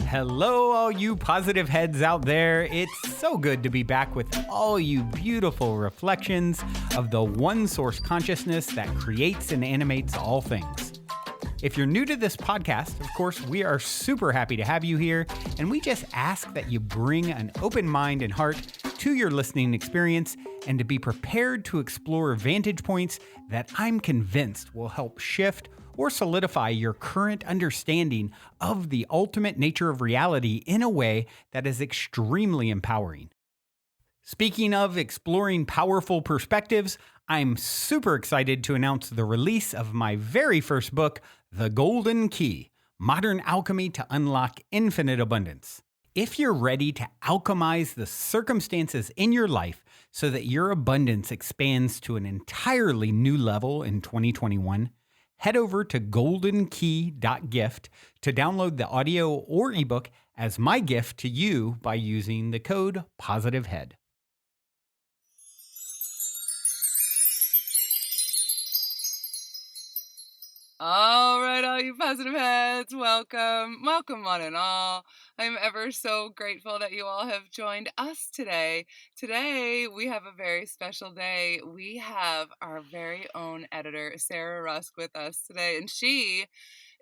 Hello, all you positive heads out there. It's so good to be back with all you beautiful reflections of the one source consciousness that creates and animates all things. If you're new to this podcast, of course, we are super happy to have you here, and we just ask that you bring an open mind and heart to your listening experience and to be prepared to explore vantage points that I'm convinced will help shift or solidify your current understanding of the ultimate nature of reality in a way that is extremely empowering. Speaking of exploring powerful perspectives, I'm super excited to announce the release of my very first book, The Golden Key: Modern Alchemy to Unlock Infinite Abundance. If you're ready to alchemize the circumstances in your life so that your abundance expands to an entirely new level in 2021, head over to goldenkey.gift to download the audio or ebook as my gift to you by using the code POSITIVEHEAD. All right, all you positive heads, welcome one and all. I'm ever so grateful that you all have joined us today. Today, we have a very special day. We have our very own editor, Sarah Rusk, with us today, and she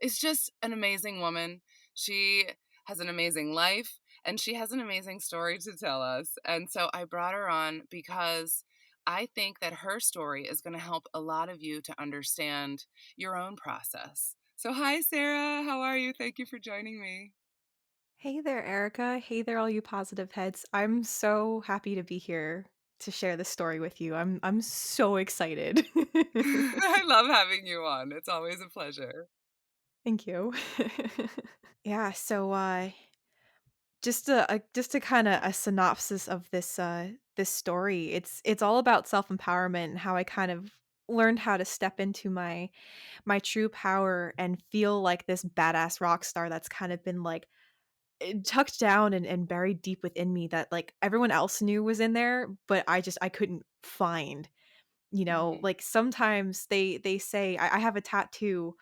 is just an amazing woman. She has an amazing life, and she has an amazing story to tell us. And so I brought her on because I think that her story is going to help a lot of you to understand your own process. So, hi, Sarah. How are you? Thank you for joining me. Hey there, Erica. Hey there, all you positive heads. I'm so happy to be here to share this story with you. I'm so excited. I love having you on. It's always a pleasure. Thank you. Yeah, so just a kind of a synopsis of this story. It's all about self-empowerment and how I kind of learned how to step into my true power and feel like this badass rock star that's kind of been like tucked down and buried deep within me that like everyone else knew was in there, but I couldn't find. Hmm. Like sometimes they say I have a tattoo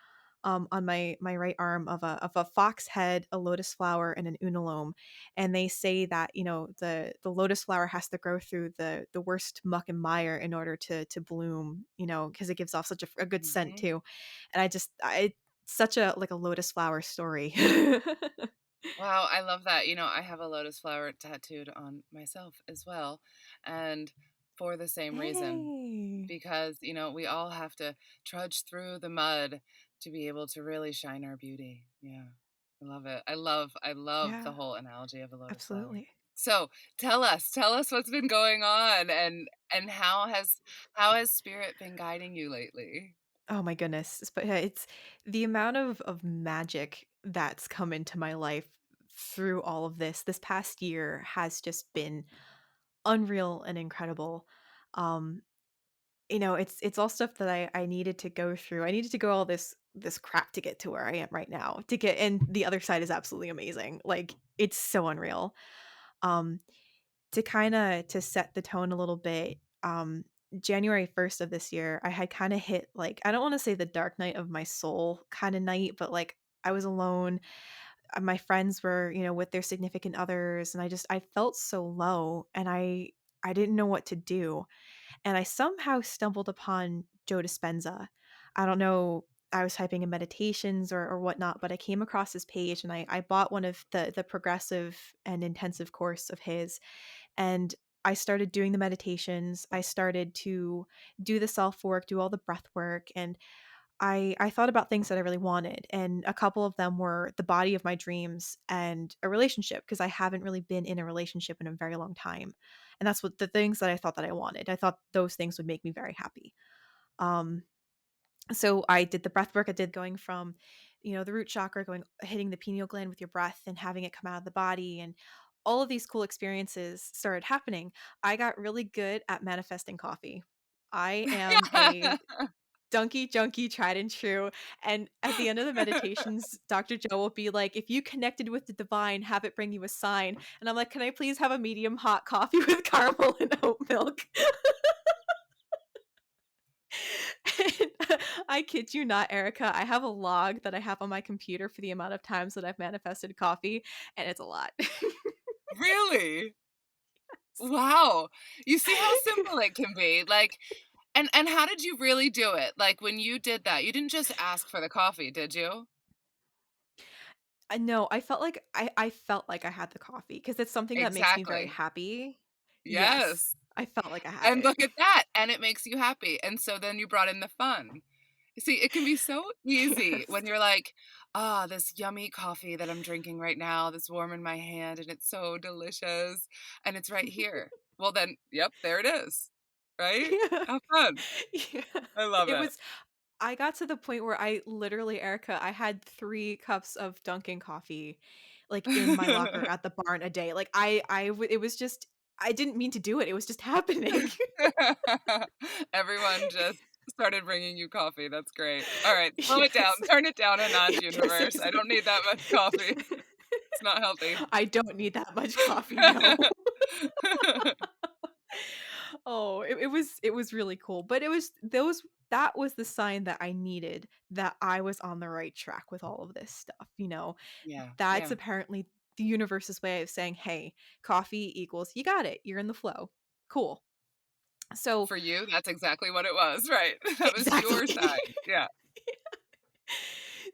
on my right arm of a fox head, a lotus flower, and an unalome, and they say that the lotus flower has to grow through the worst muck and mire in order to bloom, because it gives off such a good scent Hmm. too, and I such a like a lotus flower story. Wow, I love that. I have a lotus flower tattooed on myself as well. And for the same reason, Hey. because, we all have to trudge through the mud to be able to really shine our beauty. Yeah. I love it. I love the Yeah, whole analogy of a lotus flower. absolutely. So, tell us what's been going on and how has spirit been guiding you lately? Oh my goodness. But yeah, it's the amount of magic that's come into my life through all of this past year has just been unreal and incredible. Um, it's all stuff that I needed to go through. I needed to go all this crap to get to where I am right now. To get and the other side is absolutely amazing. Like it's so unreal. Um, to kinda to set the tone a little bit, January 1st of this year, I had kinda hit, like, I don't wanna say the dark night of my soul kinda night, but, like, I was alone, my friends were, with their significant others, and I felt so low, and I didn't know what to do, and I somehow stumbled upon Joe Dispenza. I don't know, I was typing in meditations or whatnot, but I came across his page, and I bought one of the progressive and intensive course of his, and I started doing the meditations. I started to do the self work, do all the breath work, and I thought about things that I really wanted. And a couple of them were the body of my dreams and a relationship because I haven't really been in a relationship in a very long time. And that's what the things that I thought that I wanted. I thought those things would make me very happy. Um so I did the breath work. I did going from, the root chakra, going hitting the pineal gland with your breath and having it come out of the body, and all of these cool experiences started happening. I got really good at manifesting coffee. I am a donkey junkie, tried and true. And at the end of the meditations, Dr. Joe will be like, if you connected with the divine, have it bring you a sign. And I'm like, can I please have a medium hot coffee with caramel and oat milk? I kid you not, Erica. I have a log that I have on my computer for the amount of times that I've manifested coffee, and it's a lot. Really? Wow. You see how simple it can be, like and how did you really do it? Like, when you did that, you didn't just ask for the coffee, did you? I know, I felt like I had the coffee because it's something that makes me very Exactly. happy. Yes, Yes. I felt like I had And it. look at that, and it makes you happy, and so then you brought in the fun. See, it can be so easy Yes. when you're like, "Ah, this yummy coffee that I'm drinking right now that's warm in my hand, and it's so delicious, and it's right here." Well, then, yep, there it is, right? Yeah. Have fun. Yeah. I love It it. was I got to the point where I literally, Erica, I had 3 cups of Dunkin' coffee, like, in my locker at the barn a day. Like, it was just I didn't mean to do it, it was just happening. Everyone just started bringing you coffee, that's great. Alright, slow it down, Yes. turn it down a notch, Yes, universe. I don't seriously. need that much coffee. It's not healthy. I don't need that much coffee, no. Oh, it was really cool, but it was those that was the sign that I needed that I was on the right track with all of this stuff, you know? Yeah, That's yeah. apparently the universe's way of saying, "Hey, coffee equals you got it. You're in the flow. Cool." So, For you, that's exactly what it was, right. That was your exactly. sign, yeah.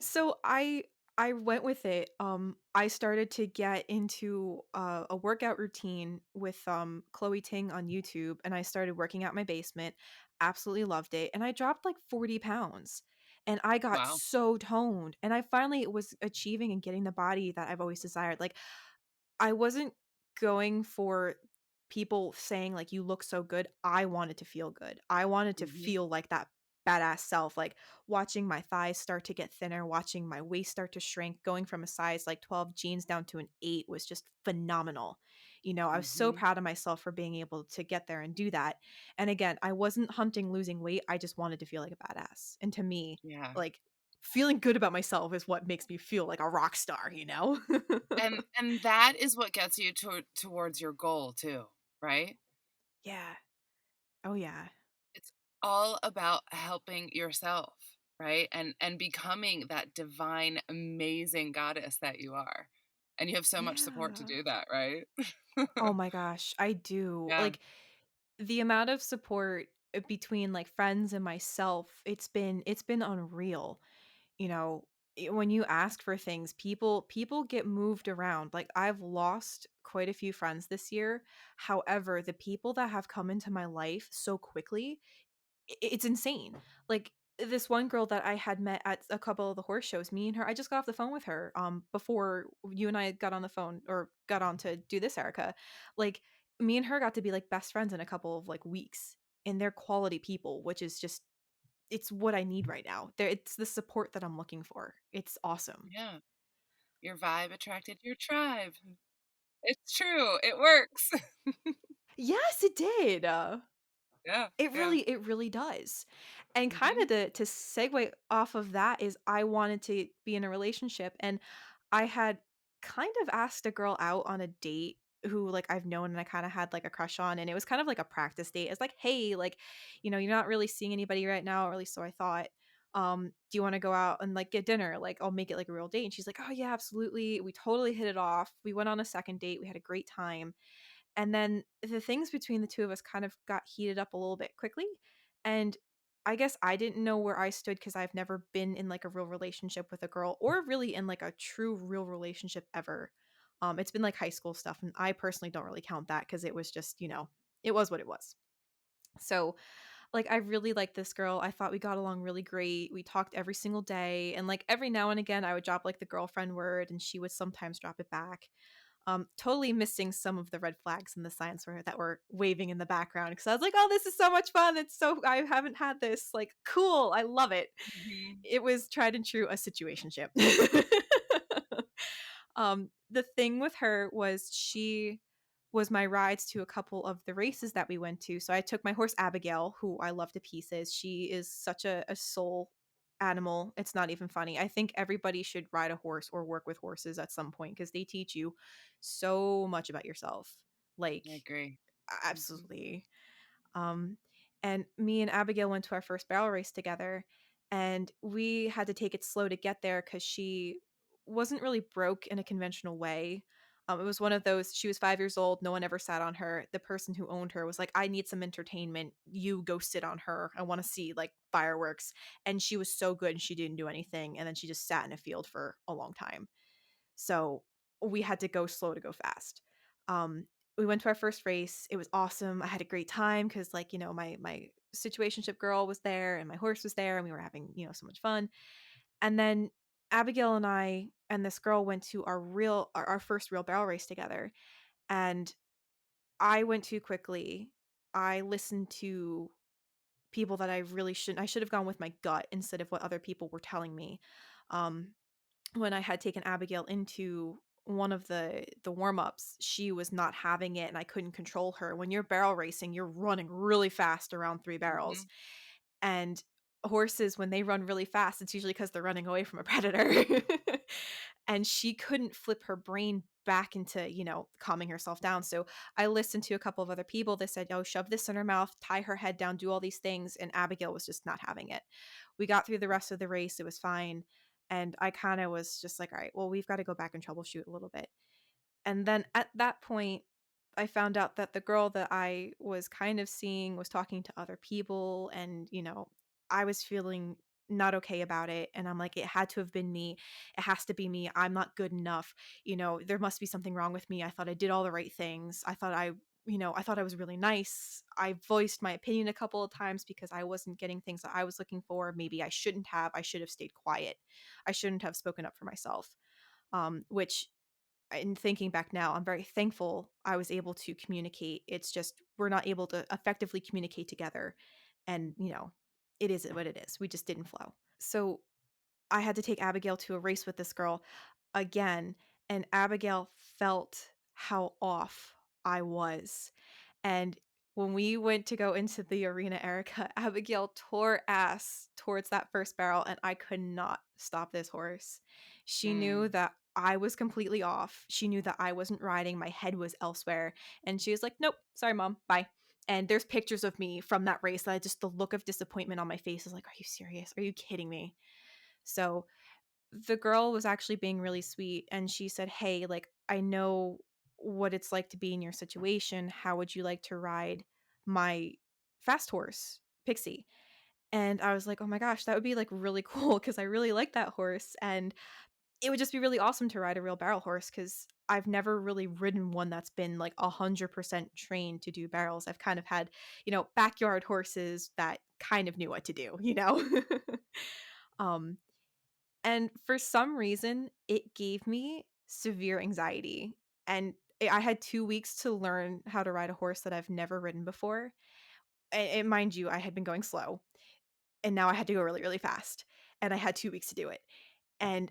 So I went with it. I started to get into a workout routine with Chloe Ting on YouTube, and I started working out my basement. Absolutely loved it, and I dropped like 40 pounds, and I got Wow. so toned, and I finally was achieving and getting the body that I've always desired. Like I wasn't going for people saying like you look so good. I wanted to feel good. I wanted to Mhm, feel like that badass self, like watching my thighs start to get thinner, watching my waist start to shrink, going from a size like 12 jeans down to an 8 was just phenomenal. You know, I was so mhm. proud of myself for being able to get there and do that. And again, I wasn't hunting losing weight. I just wanted to feel like a badass. And to me, Yeah. like feeling good about myself is what makes me feel like a rock star, you know? And that is what gets you towards your goal too, right? Yeah. Oh, yeah. It's all about helping yourself, right? And becoming that divine, amazing goddess that you are. And you have so much support to Yeah. do that, right? Oh my gosh, I do. Yeah, Like, the amount of support, between, like, friends and myself, it's been unreal, you know? When you ask for things, people get moved around. Like, I've lost quite a few friends this year. However, the people that have come into my life so quickly, it's insane. Like this one girl that I had met at a couple of the horse shows, me and her, I just got off the phone with her before you and I got on the phone or got on to do this, Erica. Like me and her got to be like best friends in a couple of like weeks. And they're quality people, which is just it's what I need right now. It's the support that I'm looking for. It's awesome. yeah. Your vibe attracted your tribe. It's true. It works. Yes, it did. Yeah, It yeah. really does. And Mhm, kinda to segue off of that is I wanted to be in a relationship, and I had kind of asked a girl out on a date who, like, I've known and I kinda had, like, a crush on, and it was kind of like a practice date. It's like, "Hey, like, you're not really seeing anybody right now, or at least so I thought. Do you wanna go out and, like, get dinner? Like, I'll make it like a real date." And she's like, "Oh, yeah, absolutely." We totally hit it off. We went on a second date. We had a great time. And then the things between the 2 of us kind of got heated up a little bit quickly, and I guess I didn't know where I stood because 'cause I've never been in, like, a real relationship with a girl or really in, like, a true real relationship ever. It's been, like, high school stuff, and I personally don't really count that because it was just, it was what it was. So, like, I really liked this girl. I thought we got along really great. We talked every single day, and, like, every now and again, I would drop, like, the girlfriend word, and she would sometimes drop it back. Totally missing some of the red flags and the signs that were waving in the background because I was like, "Oh, this is so much fun! It's so I haven't had this. Like, cool! I love it." mhm. It was tried and true a situationship. The thing with her was she was my rides to a couple of the races that we went to. So I took my horse Abigail, who I love to pieces. She is such a soul animal. It's not even funny. I think everybody should ride a horse or work with horses at some point because they teach you so much about yourself. Like I agree. Mhm. absolutely. Um and me and Abigail went to our first barrel race together, and we had to take it slow to get there because she wasn't really broke in a conventional way. It was one of those, she was 5 years old, no one ever sat on her. The person who owned her was like, I need some entertainment. You go sit on her. I want to see like fireworks. And she was so good and she didn't do anything. And then she just sat in a field for a long time. So we had to go slow to go fast. Um, we went to our first race. It was awesome. I had a great time because, like, my situationship girl was there and my horse was there, and we were having so much fun. And then Abigail and I and this girl went to our first real barrel race together, and I went too quickly. I listened to people that I really shouldn't. I should have gone with my gut instead of what other people were telling me. Um, when I had taken Abigail into one of the warm-ups, she was not having it and I couldn't control her. When you're barrel racing, you're running really fast around 3 barrels. Mhm. And horses, when they run really fast, it's usually because they're running away from a predator. And she couldn't flip her brain back into, calming herself down. So I listened to a couple of other people that said, oh, shove this in her mouth, tie her head down, do all these things. And Abigail was just not having it. We got through the rest of the race. It was fine. And I kind of was just like, all right, well, we've got to go back and troubleshoot a little bit. And then at that point, I found out that the girl that I was kind of seeing was talking to other people, and, I was feeling not okay about it. And I'm like, it had to have been me. It has to be me. I'm not good enough. There must be something wrong with me. I thought I did all the right things. I thought I was really nice. I voiced my opinion a couple of times because I wasn't getting things that I was looking for. Maybe I shouldn't have. I should have stayed quiet. I shouldn't have spoken up for myself. Which in thinking back now, I'm very thankful I was able to communicate. It's just we're not able to effectively communicate together. And, it is what it is. We just didn't flow. So I had to take Abigail to a race with this girl again. And Abigail felt how off I was. And when we went to go into the arena, Erica, Abigail tore ass towards that first barrel, and I could not stop this horse. She knew Mm. that I was completely off. She knew that I wasn't riding. My head was elsewhere. And she was like, nope, sorry, mom, bye. And there's pictures of me from that race that just the look of disappointment on my face is like, are you serious? Are you kidding me? So the girl was actually being really sweet and she said, "Hey, like I know what it's like to be in your situation. How would you like to ride my fast horse, Pixie?" And I was like, "Oh my gosh, that would be like really cool because I really like that horse and it would just be really awesome to ride a real barrel horse cuz I've never really ridden one that's been like 100% trained to do barrels. I've kind of had, backyard horses that kind of knew what to do. um and for some reason, it gave me severe anxiety. And I had 2 weeks to learn how to ride a horse that I've never ridden before. And mind you, I had been going slow, and now I had to go really, really fast. And I had 2 weeks to do it. And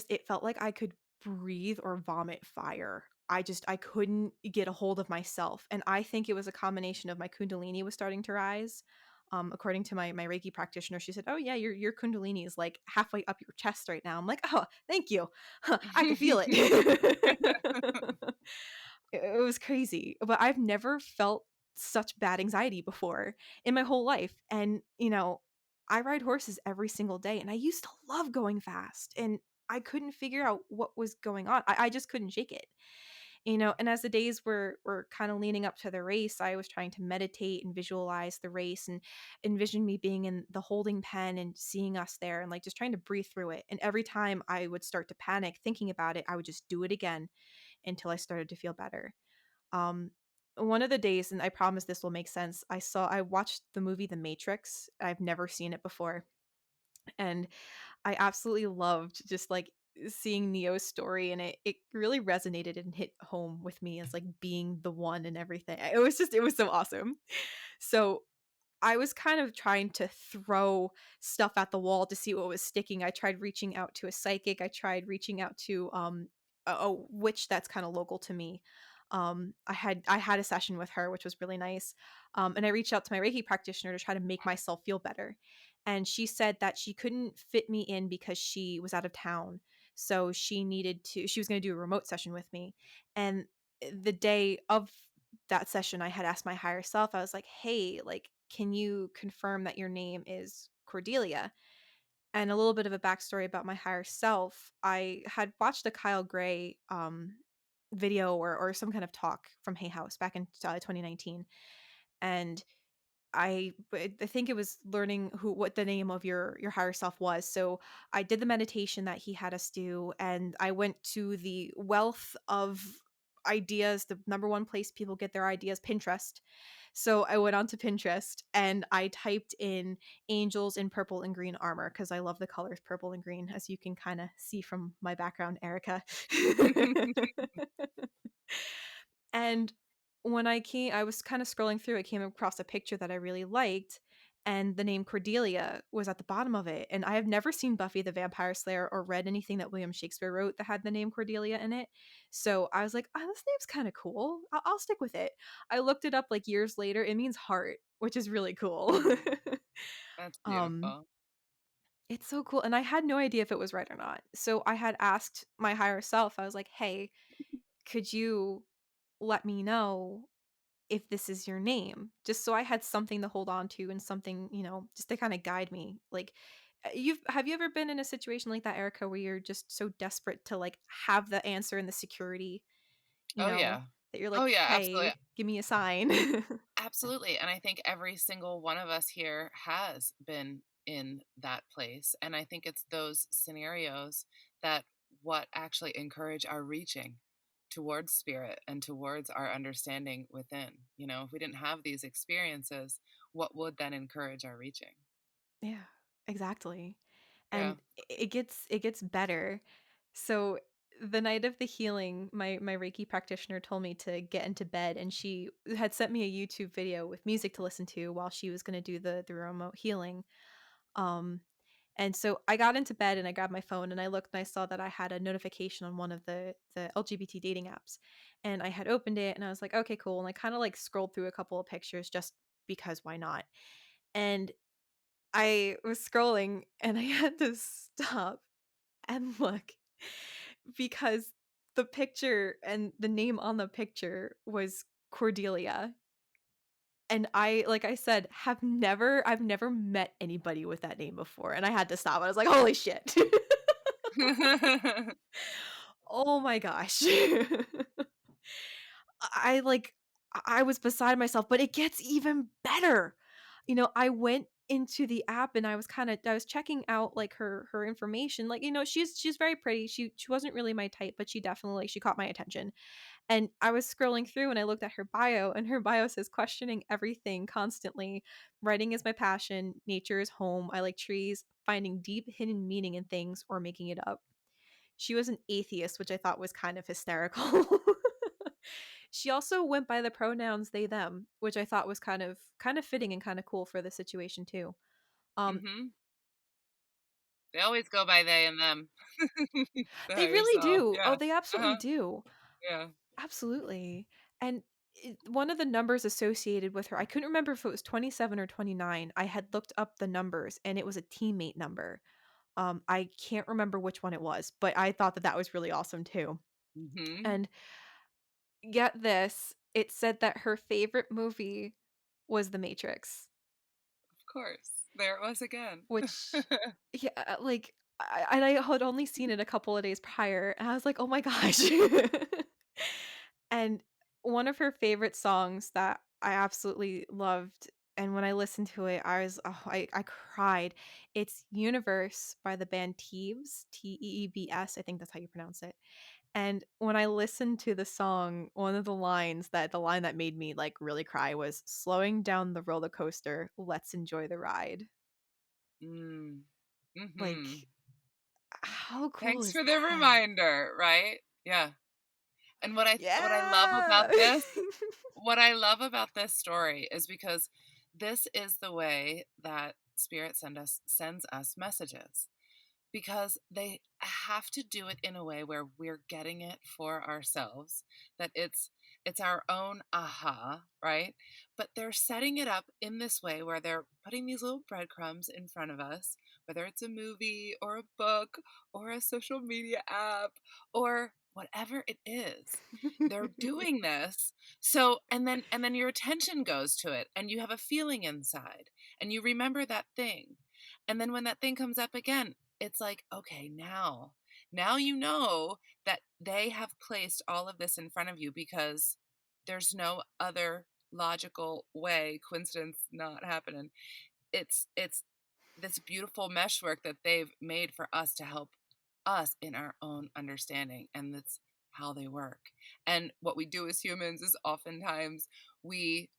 it felt like I could breathe or vomit fire. I couldn't get a hold of myself. And I think it was a combination of my kundalini was starting to rise. According to my Reiki practitioner, she said, "Oh yeah, your kundalini is like halfway up your chest right now." I'm like, "Oh, thank you. I can feel it." It was crazy, but I've never felt such bad anxiety before in my whole life. And, I ride horses every single day and I used to love going fast and I couldn't figure out what was going on. I just couldn't shake it. And as the days were kind of leaning up to the race, I was trying to meditate and visualize the race and envision me being in the holding pen and seeing us there and like just trying to breathe through it. And every time I would start to panic thinking about it, I would just do it again until I started to feel better. Um, one of the days, and I promise this will make sense, I watched the movie The Matrix. I've never seen it before. And I absolutely loved just like seeing Neo's story and it really resonated and hit home with me as like being the one and everything. It was so awesome. So I was kind of trying to throw stuff at the wall to see what was sticking. I tried reaching out to a psychic. I tried reaching out to a witch that's kind of local to me. I had a session with her, which was really nice. And I reached out to my Reiki practitioner to try to make myself feel better. And she said that she couldn't fit me in because she was out of town. So she was going to do a remote session with me. And the day of that session, I had asked my higher self, I was like, hey, like, can you confirm that your name is Cordelia? And a little bit of a backstory about my higher self. I had watched a Kyle Gray video or some kind of talk from Hay House back in 2019, and I think it was learning what the name of your higher self was. So I did the meditation that he had us do, and I went to the wealth of ideas, the number one place people get their ideas, Pinterest. So I went onto Pinterest and I typed in angels in purple and green armor because I love the colors purple and green, as you can kind of see from my background, Erica. And when I was kind of scrolling through, I came across a picture that I really liked, and the name Cordelia was at the bottom of it. And I have never seen Buffy the Vampire Slayer or read anything that William Shakespeare wrote that had the name Cordelia in it. So I was like, oh, this name's kind of cool. I'll stick with it. I looked it up like years later. It means heart, which is really cool. Mm, that's um, beautiful. it's so cool. And I had no idea if it was right or not. So I had asked my higher self, I was like, hey, could you let me know if this is your name, just so I had something to hold on to and something, just to kind of guide me. Like, you've have you ever been in a situation like that, Erica, where you're just so desperate to like have the answer and the security, you Oh know, yeah. that you're Oh like, yeah, absolutely. hey, give me a sign. Absolutely. And I think every single one of us here has been in that place. And I think it's those scenarios that what actually encourage our reaching towards spirit and towards our understanding within. You know, if we didn't have these experiences, what would then encourage our reaching? Yeah, exactly. Yeah. And it gets better. So the night of the healing, my Reiki practitioner told me to get into bed, and she had sent me a YouTube video with music to listen to while she was going to do the remote healing. Um and so I got into bed and I grabbed my phone and I looked and I saw that I had a notification on one of the LGBT dating apps. And I had opened it and I was like, okay, cool. And I kind of like scrolled through a couple of pictures just because why not? And I was scrolling and I had to stop and look because the picture and the name on the picture was Cordelia. And I, like I said, I've never met anybody with that name before. And I had to stop. I was like, holy shit. Oh my gosh. I like I was beside myself, but it gets even better. I went into the app and I was checking out like her information. Like, she's very pretty. She wasn't really my type, but she definitely she caught my attention. And I was scrolling through and I looked at her bio, and her bio says questioning everything constantly. Writing is my passion, nature is home. I like trees, finding deep hidden meaning in things or making it up. She was an atheist, which I thought was kind of hysterical. She also went by the pronouns they them, which I thought was kind of fitting and kind of cool for the situation too. Um Hmm. They always go by they and them. The they higher really self. do. Oh, Yeah. they absolutely Uh-huh. do. Yeah. Absolutely. And one of the numbers associated with her, I couldn't remember if it was 27 or 29. I had looked up the numbers and it was a teammate number. I can't remember which one it was, but I thought that that was really awesome too. Hmm. And get this, it said that her favorite movie was The Matrix, Of course. There it was again. which, yeah, like, and I had only seen it a couple of days prior, and I was like, oh my gosh. And one of her favorite songs that I absolutely loved, and when I listened to it, I cried. It's Universe by the band Teebs, Teebs. I think that's how you pronounce it. And when I listened to the song, the line that made me like really cry was slowing down the roller coaster, let's enjoy the ride. Mm. Hmm. Like, how cool Thanks is for the that? reminder, right? Yeah. And what I love about Yeah. this story is because this is the way that spirit sends us messages, because they have to do it in a way where we're getting it for ourselves, that it's our own aha, right? But they're setting it up in this way where they're putting these little breadcrumbs in front of us, whether it's a movie or a book or a social media app or whatever it is. They're doing this. So and then your attention goes to it and you have a feeling inside and you remember that thing. And then when that thing comes up again, it's like, okay, now you know that they have placed all of this in front of you because there's no other logical way, coincidence not happening. It's this beautiful meshwork that they've made for us to help us in our own understanding, and that's how they work. And what we do as humans is oftentimes we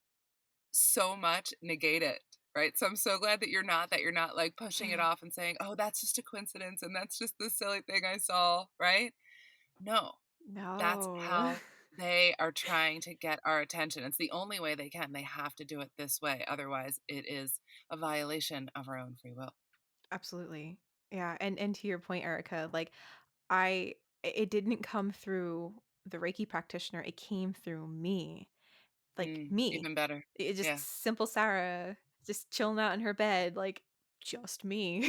so much negate it, right? So I'm so glad that you're not like pushing it off and saying, "Oh, that's just a coincidence and that's just the silly thing I saw," right? No, that's No. how they are trying to get our attention. It's the only way they can. They have to do it this way. Otherwise, it is a violation of our own free will. Absolutely. Yeah, and to your point, Erica, like I it didn't come through the Reiki practitioner, it came through me. Like me. Even better. It just Yeah. simple Sarah just chilling out in her bed, like just me.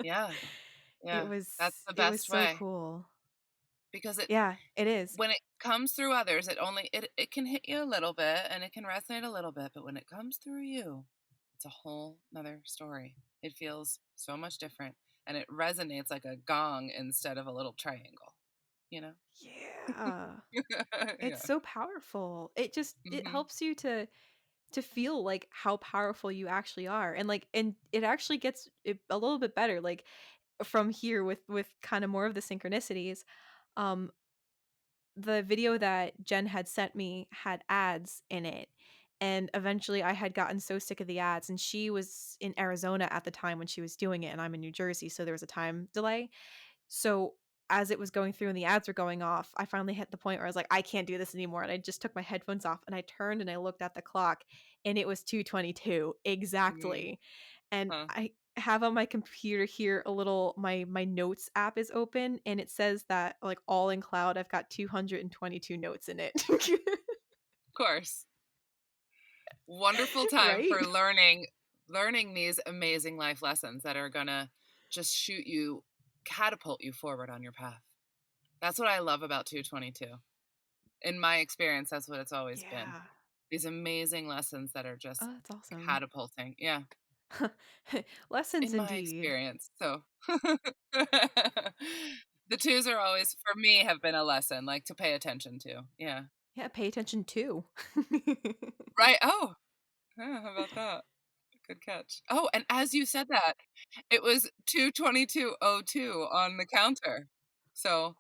Yeah. It Yeah. was That's the it was best so way cool. because it Yeah, it is. when it comes through others, it can hit you a little bit and it can resonate a little bit, but when it comes through you, it's a whole nother story. It feels so much different and it resonates like a gong instead of a little triangle, you know? Yeah. It's Yeah. so powerful. It Mhm. helps you to feel like how powerful you actually are. And it actually gets it a little bit better like from here with kind of more of the synchronicities. Um the video that Jen had sent me had ads in it. And eventually I had gotten so sick of the ads, and she was in Arizona at the time when she was doing it and I'm in New Jersey, so there was a time delay. So as it was going through and the ads were going off, I finally hit the point where I was like, I can't do this anymore. And I just took my headphones off and I turned and I looked at the clock and it was 2:22 Mm. exactly. And Huh. I have on my computer here a little my notes app is open and it says that like all in cloud I've got 222 notes in it. Of course. Wonderful time Right? for learning these amazing life lessons that are gonna just shoot you catapult you forward on your path. That's what I love about 222. In my experience, that's what it's always been. Yeah. These amazing lessons that are just Oh, that's awesome. catapulting. Yeah, Lessons in my indeed. experience. So the twos are always for me have been a lesson, like to pay attention to. Yeah. Yeah, pay attention too. Right. Oh, yeah, how about that? Good catch. Oh, and as you said that, it was 2:22:02 on the counter. So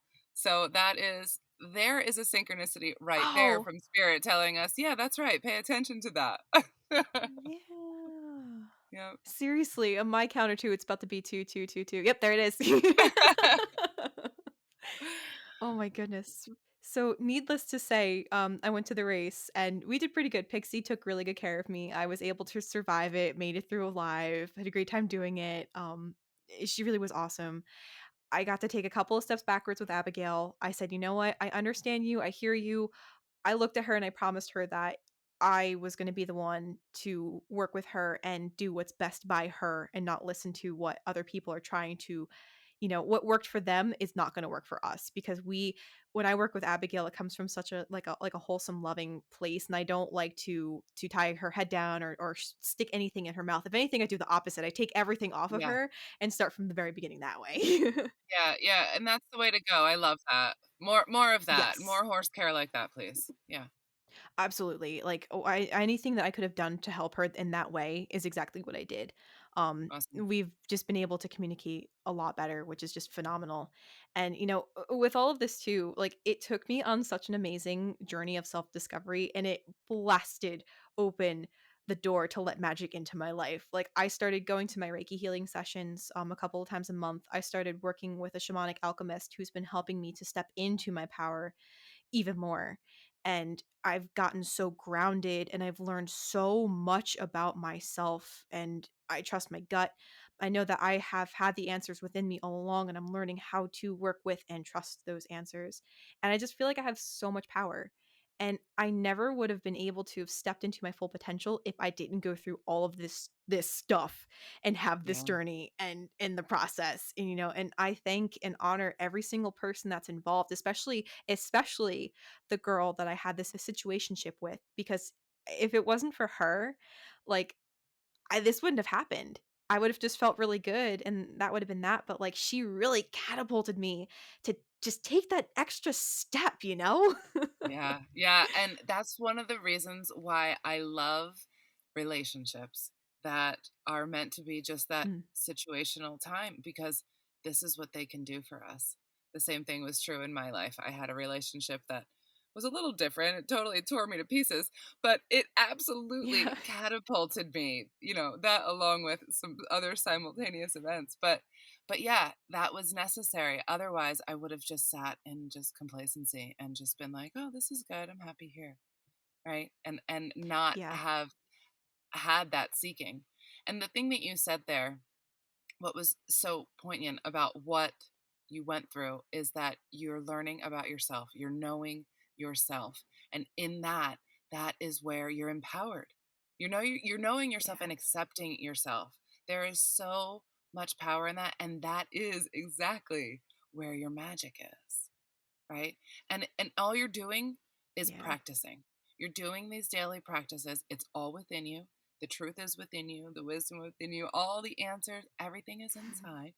that is there is a synchronicity right there Oh, from spirit telling us, "Yeah, that's right, pay attention to that." yeah. Yep. Seriously, on my counter too, it's about to be 2222. Yep, there it is. Oh my goodness. So, needless to say, I went to the race and we did pretty good. Pixie took really good care of me. I was able to survive it, made it through alive, had a great time doing it. She really was awesome. I got to take a couple of steps backwards with Abigail. I said, you know what? I understand you. I hear you. I looked at her and I promised her that I was going to be the one to work with her and do what's best by her and not listen to what other people are trying to, what worked for them is not going to work for us because when I work with Abigail it comes from such a like a wholesome loving place and I don't like to tie her head down or stick anything in her mouth. If anything I do the opposite. I take everything off of Yeah. her and start from the very beginning that way. Yeah, yeah, and that's the way to go. I love that. More of that. Yes. More horse care like that, please. Yeah. Absolutely. Like, oh, anything that I could have done to help her in that way is exactly what I did. Awesome. We've just been able to communicate a lot better, which is just phenomenal. And with all of this too, like it took me on such an amazing journey of self-discovery and it blasted open the door to let magic into my life. Like I started going to my Reiki healing sessions a couple of times a month. I started working with a shamanic alchemist who's been helping me to step into my power even more. And I've gotten so grounded and I've learned so much about myself and I trust my gut. I know that I have had the answers within me all along and I'm learning how to work with and trust those answers. And I just feel like I have so much power. And I never would have been able to have stepped into my full potential if I didn't go through all of this stuff and have this Yeah. journey and in the process. And I thank and honor every single person that's involved, especially the girl that I had this situationship with because if it wasn't for her, like this wouldn't have happened. I would have just felt really good and that would have been that. But like she really catapulted me to just take that extra step, you know? Yeah, yeah, and that's one of the reasons why I love relationships that are meant to be just that Mm. situational time, because this is what they can do for us. The same thing was true in my life. I had a relationship that was a little different. It totally tore me to pieces, but it absolutely Yeah. catapulted me, that along with some other simultaneous events. But yeah, that was necessary. Otherwise, I would have just sat in just complacency and just been like, "Oh, this is good. I'm happy here." Right? And not Yeah. have had that seeking. And the thing that you said there, what was so poignant about what you went through, is that you're learning about yourself. You're knowing yourself. And in that, that is where you're empowered. You're knowing yourself Yeah. and accepting yourself. There is so much power in that, and that is exactly where your magic is, right? And all you're doing is Yeah. practicing. You're doing these daily practices. It's all within you. The truth is within you, the wisdom within you, all the answers, everything is inside.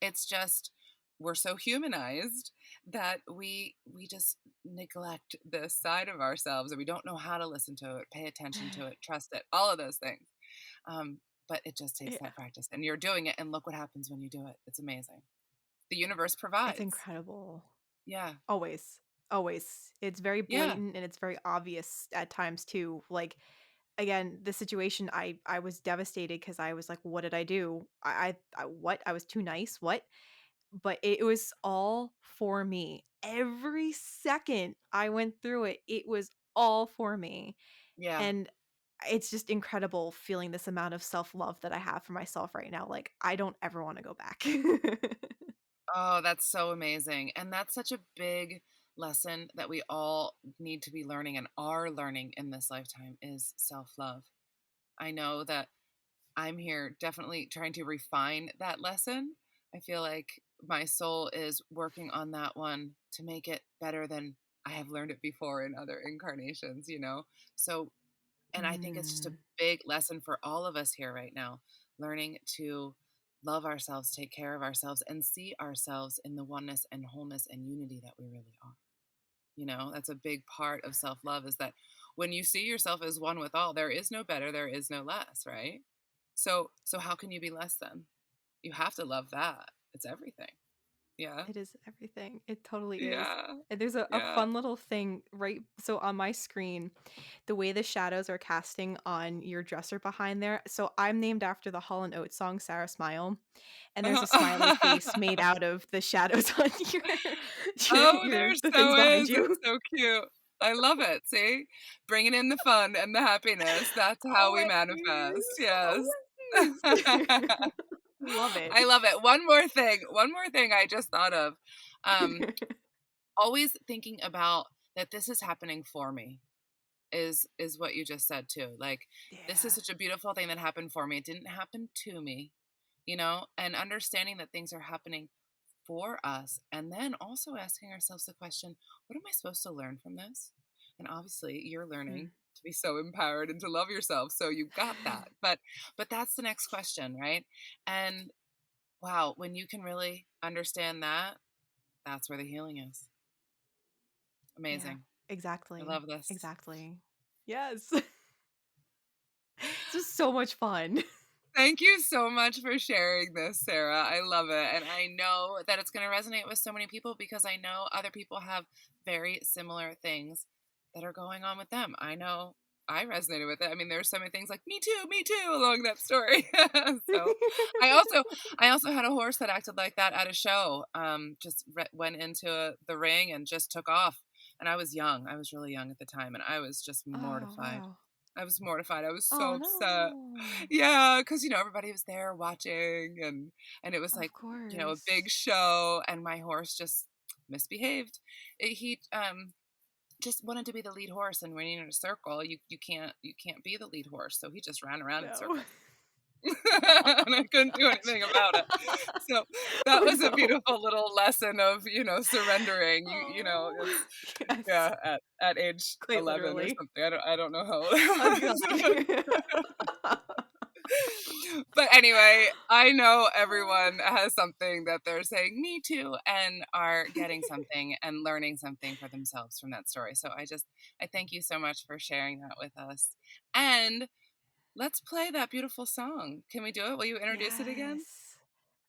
It's just we're so humanized that we just neglect this side of ourselves, and we don't know how to listen to it, pay attention to it, trust it, all of those things. Um, but it just takes Yeah. that practice, and you're doing it, and look what happens when you do it. It's amazing. The universe It's provides. incredible. Yeah. Always. Always. It's very Yeah. blatant and it's very obvious at times too. Like again, the situation I was devastated because I was like, what did I do? I what? I was too nice. What? But it was all for me. Every second I went through it, it was all for me. Yeah. And it's just incredible feeling this amount of self-love that I have for myself right now. Like I don't ever want to go back. Oh, that's so amazing. And that's such a big lesson that we all need to be learning and are learning in this lifetime, is self-love. I know that I'm here definitely trying to refine that lesson. I feel like my soul is working on that one to make it better than I have learned it before in other incarnations. So, and I think it's just a Mm, big lesson for all of us here right now, learning to love ourselves, take care of ourselves, and see ourselves in the oneness and wholeness and unity that we really are. That's a big part of self love, is that when you see yourself as one with all, there is no better, there is no less, right? So how can you be less than? You have to love that. It's everything. Yeah. it is everything. It totally is. Yeah. And there's a Yeah. fun little thing right so on my screen, the way the shadows are casting on your dresser behind there. So I'm named after the Hall and Oates song Sarah Smile, and there's a smiley face made out of the shadows on Oh, your there the things so behind is. you. It's so cute. I love it. See? Bringing in the fun and the happiness. That's how we manifest. Always, Yes. always. Love it. I love it. One more thing I just thought of. Um, Always thinking about that this is happening for me is what you just said too. Like, this is Yeah. such a beautiful thing that happened for me. It didn't happen to me, and understanding that things are happening for us, and then also asking ourselves the question, what am I supposed to learn from this? And obviously you're learning Mm. to be so empowered and to love yourself, so you got that. But that's the next question, right? And wow, when you can really understand that, that's where the healing is. Yeah, Amazing. I exactly. love this. Exactly. Yes. It's just so much fun. Thank you so much for sharing this, Sarah. I love it. And I know that it's going to resonate with so many people, because I know other people have very similar things that are going on with them. I know I resonated with it. I mean, there's so many things like me too along that story. So I also had a horse that acted like that at a show. Just went into the ring and just took off. And I was young. I was really young at the time, and I was just Oh, mortified. wow. I was mortified. I was so Oh, upset. no. Yeah, because everybody was there watching, and it was Of like, a course. big show, and my horse just misbehaved. He just wanted to be the lead horse, and when you're in a circle, you can't be the lead horse, so he just ran around in No. circles. And I couldn't Oh do gosh. anything about it. So that Oh, was a no. beautiful little lesson of, surrendering. Oh, It's yes. yeah, at age Quite 11 or literally. something. I don't know how old Oh I god. was. But anyway, I know everyone has something that they're saying me too and are getting something and learning something for themselves from that story. So I thank you so much for sharing that with us. And let's play that beautiful song. Can we do it? Will you introduce it again? Yes.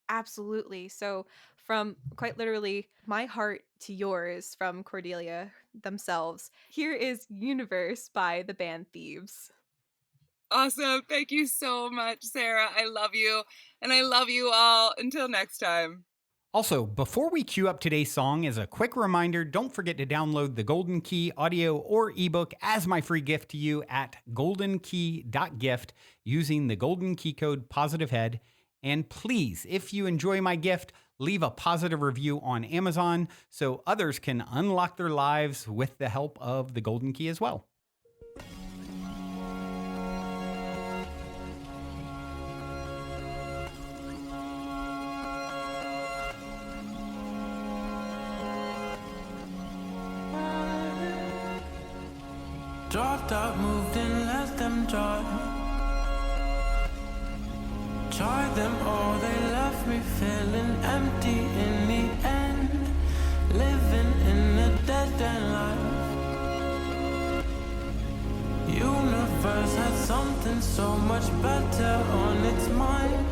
Absolutely. So, from quite literally my heart to yours from Cordelia themselves, here is Universe by the band Thieves. Awesome. Thank you so much, Sarah. I love you. And I love you all. Until next time. Also, before we cue up today's song, as a quick reminder, don't forget to download the Golden Key audio or ebook as my free gift to you at goldenkey.gift using the Golden Key code POSITIVEHEAD. And please, if you enjoy my gift, leave a positive review on Amazon so others can unlock their lives with the help of the Golden Key as well. Dropped out, moved in, let them drive. Tried them all, they left me feeling empty in the end. Living in a dead-end life. Universe had something so much better on its mind.